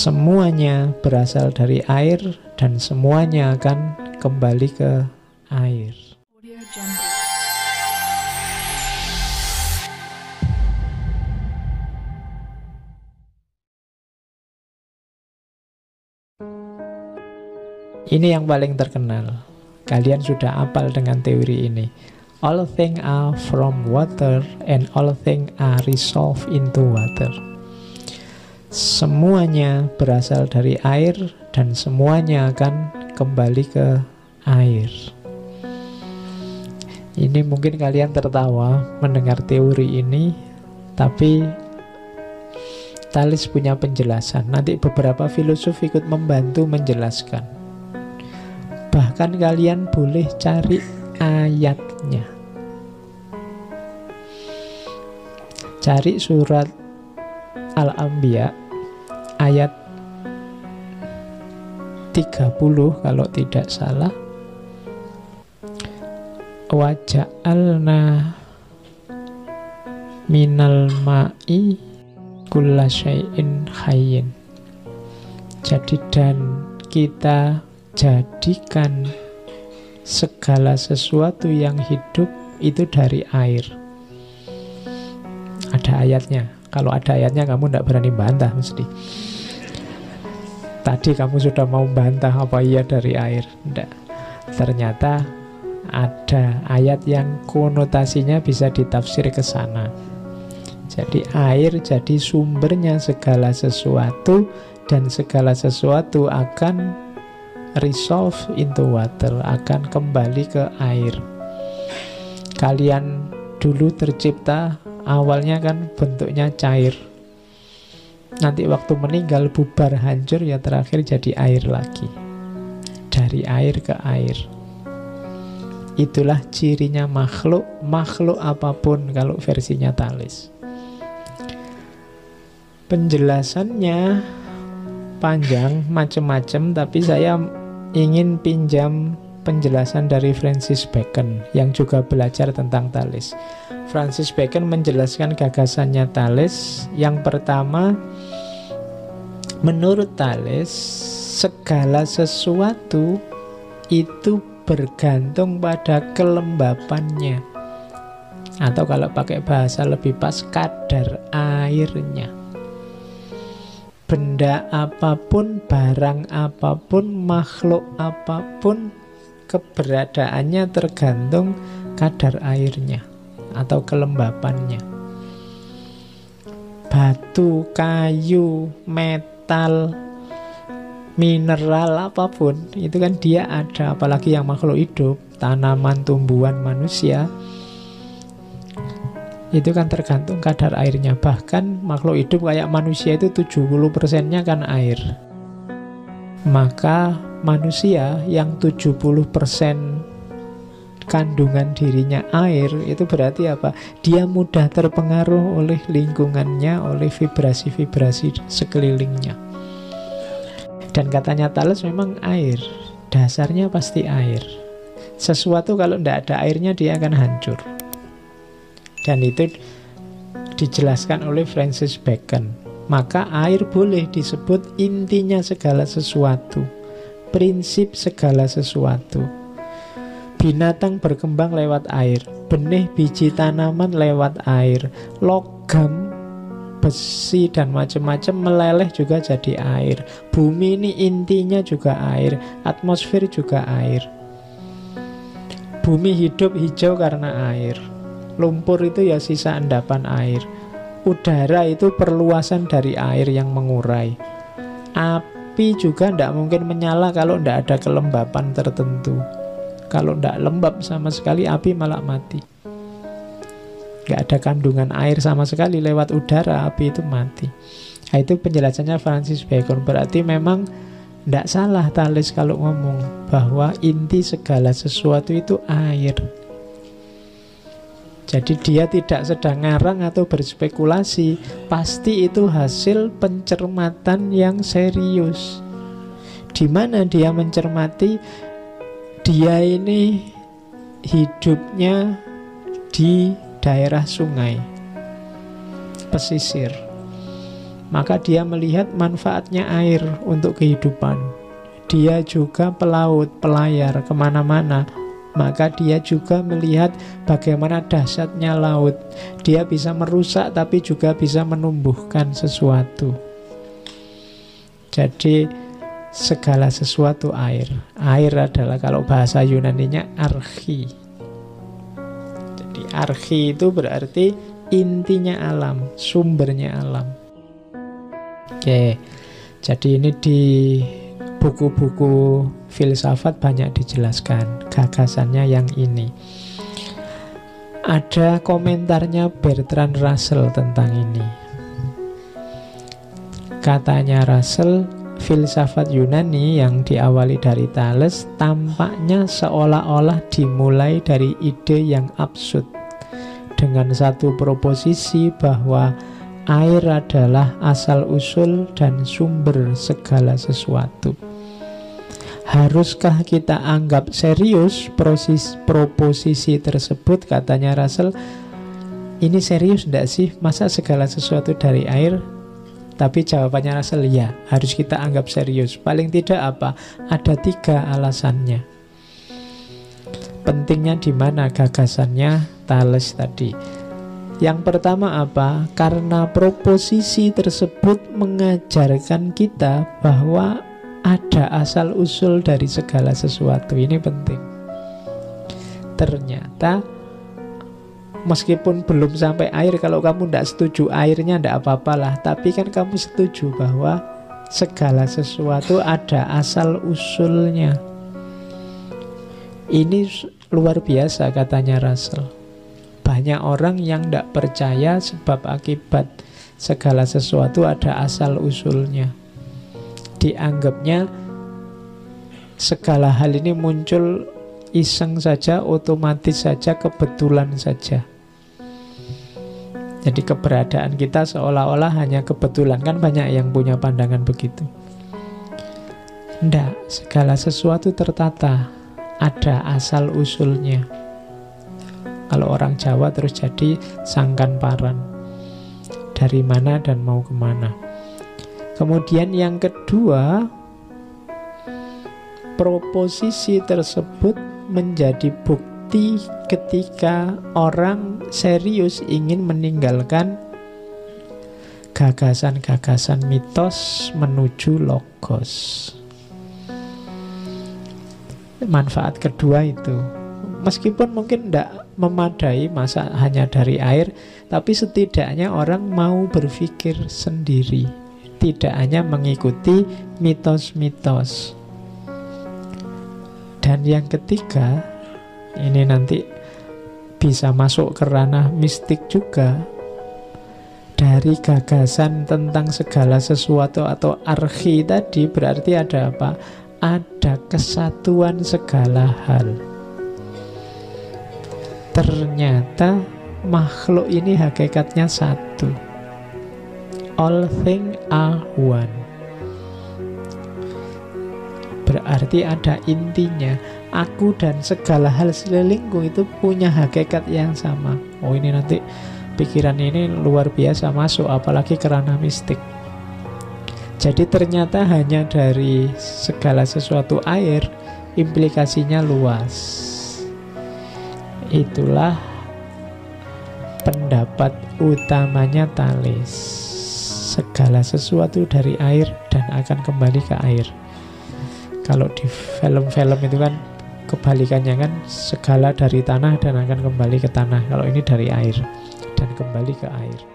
Semuanya berasal dari air dan semuanya akan kembali ke air. Ini yang paling terkenal. Kalian sudah hafal dengan teori ini. All things are from water and all things are resolved into water. Semuanya berasal dari air dan semuanya akan kembali ke air. Ini mungkin kalian tertawa mendengar teori ini, tapi Thales punya penjelasan. Nanti beberapa filosof ikut membantu menjelaskan. Bahkan kalian boleh cari ayatnya. Cari surat Al-Anbiya ayat 30 kalau tidak salah. Wa ja'alna minal ma'i kulla syai'in hayyin. Jadi dan kita jadikan segala sesuatu yang hidup itu dari air. Ada ayatnya. Kalau ada ayatnya kamu tidak berani bantah mesti. Tadi kamu sudah mau bantah apa iya dari air. Tidak. Ternyata ada ayat yang konotasinya bisa ditafsir ke sana. Jadi air jadi sumbernya segala sesuatu dan segala sesuatu akan resolve into water, akan kembali ke air. Kalian dulu tercipta awalnya kan bentuknya cair. Nanti waktu meninggal bubar hancur ya terakhir jadi air lagi. Dari air ke air. Itulah cirinya makhluk. Makhluk apapun kalau versinya Thales. Penjelasannya panjang, macam-macam, tapi saya ingin pinjam penjelasan dari Francis Bacon yang juga belajar tentang Thales. Francis Bacon menjelaskan gagasannya Thales. Yang pertama, menurut Thales, segala sesuatu itu bergantung pada kelembapannya. Atau kalau pakai bahasa lebih pas, kadar airnya. Benda apapun, barang apapun, makhluk apapun, keberadaannya tergantung kadar airnya atau kelembapannya. Batu, kayu, metal, mineral apapun, itu kan dia ada. Apalagi yang makhluk hidup, tanaman, tumbuhan, manusia, itu kan tergantung kadar airnya. Bahkan makhluk hidup kayak manusia itu 70%-nya kan air. Maka manusia yang 70% kandungan dirinya air, itu berarti apa? Dia mudah terpengaruh oleh lingkungannya, oleh vibrasi-vibrasi sekelilingnya. Dan katanya Thales memang air, dasarnya pasti air. Sesuatu kalau tidak ada airnya dia akan hancur. Dan itu dijelaskan oleh Francis Bacon. Maka air boleh disebut intinya segala sesuatu, prinsip segala sesuatu. Binatang berkembang lewat air, benih biji tanaman lewat air, logam, besi dan macam-macam meleleh juga jadi air. Bumi ini intinya juga air, atmosfer juga air. Bumi hidup hijau karena air. Lumpur itu ya sisa endapan air. Udara itu perluasan dari air yang mengurai. Api juga tidak mungkin menyala kalau tidak ada kelembapan tertentu. Kalau tidak lembab sama sekali, api malah mati. Tidak ada kandungan air sama sekali, lewat udara api itu mati. Nah, itu penjelasannya Francis Bacon. Berarti memang tidak salah Thales kalau ngomong bahwa inti segala sesuatu itu air. Jadi dia tidak sedang ngarang atau berspekulasi. Pasti itu hasil pencermatan yang serius. Di mana dia mencermati? Dia ini hidupnya di daerah sungai, pesisir. maka dia melihat manfaatnya air untuk kehidupan. Dia juga pelaut, pelayar kemana-mana, maka dia juga melihat bagaimana dahsyatnya laut. Dia bisa merusak tapi juga bisa menumbuhkan sesuatu. Jadi segala sesuatu air. Air adalah kalau bahasa Yunaninya archi. Jadi archi itu berarti intinya alam, sumbernya alam. Oke, jadi ini di buku-buku filsafat banyak dijelaskan gagasannya yang ini. Ada komentarnya Bertrand Russell tentang ini. Katanya Russell, filsafat Yunani yang diawali dari Thales tampaknya seolah-olah dimulai dari ide yang absurd, dengan satu proposisi bahwa air adalah asal-usul dan sumber segala sesuatu. Haruskah kita anggap serius proposisi tersebut, katanya Russell. Ini serius enggak sih? Masa segala sesuatu dari air? Tapi jawabannya Russell, ya, harus kita anggap serius. Paling tidak apa? Ada 3 alasannya. Pentingnya di mana gagasannya Thales tadi? Yang pertama apa? Karena proposisi tersebut mengajarkan kita bahwa ada asal-usul dari segala sesuatu. Ini penting. Ternyata meskipun belum sampai air, kalau kamu tidak setuju airnya tidak apa-apalah, tapi kan kamu setuju bahwa segala sesuatu ada asal-usulnya. Ini luar biasa, katanya Russell. Banyak orang yang tidak percaya sebab akibat segala sesuatu ada asal-usulnya. Dianggapnya segala hal ini muncul iseng saja, otomatis saja, kebetulan saja. Jadi keberadaan kita seolah-olah hanya kebetulan. Kan banyak yang punya pandangan begitu. Tidak, segala sesuatu tertata, ada asal-usulnya. Kalau orang Jawa terus jadi sangkan paran, dari mana dan mau kemana. Kemudian yang kedua, proposisi tersebut menjadi bukti ketika orang serius ingin meninggalkan gagasan-gagasan mitos menuju logos. Manfaat kedua itu, meskipun mungkin tidak memadai masa hanya dari air, tapi setidaknya orang mau berpikir sendiri, tidak hanya mengikuti mitos-mitos. Dan yang ketiga, ini nanti bisa masuk ke ranah mistik juga. Dari gagasan tentang segala sesuatu atau archi tadi, berarti ada apa? Ada kesatuan segala hal. Ternyata makhluk ini hakikatnya satu. All things are one. Berarti ada intinya. Aku dan segala hal sekelilingku itu punya hakikat yang sama. Oh, ini nanti pikiran ini luar biasa masuk, apalagi ke ranah mistik. Jadi ternyata hanya dari segala sesuatu air, implikasinya luas. Itulah pendapat utamanya Thales. Segala sesuatu dari air dan akan kembali ke air. Kalau di film-film itu kan kebalikannya kan, segala dari tanah dan akan kembali ke tanah. Kalau ini dari air dan kembali ke air.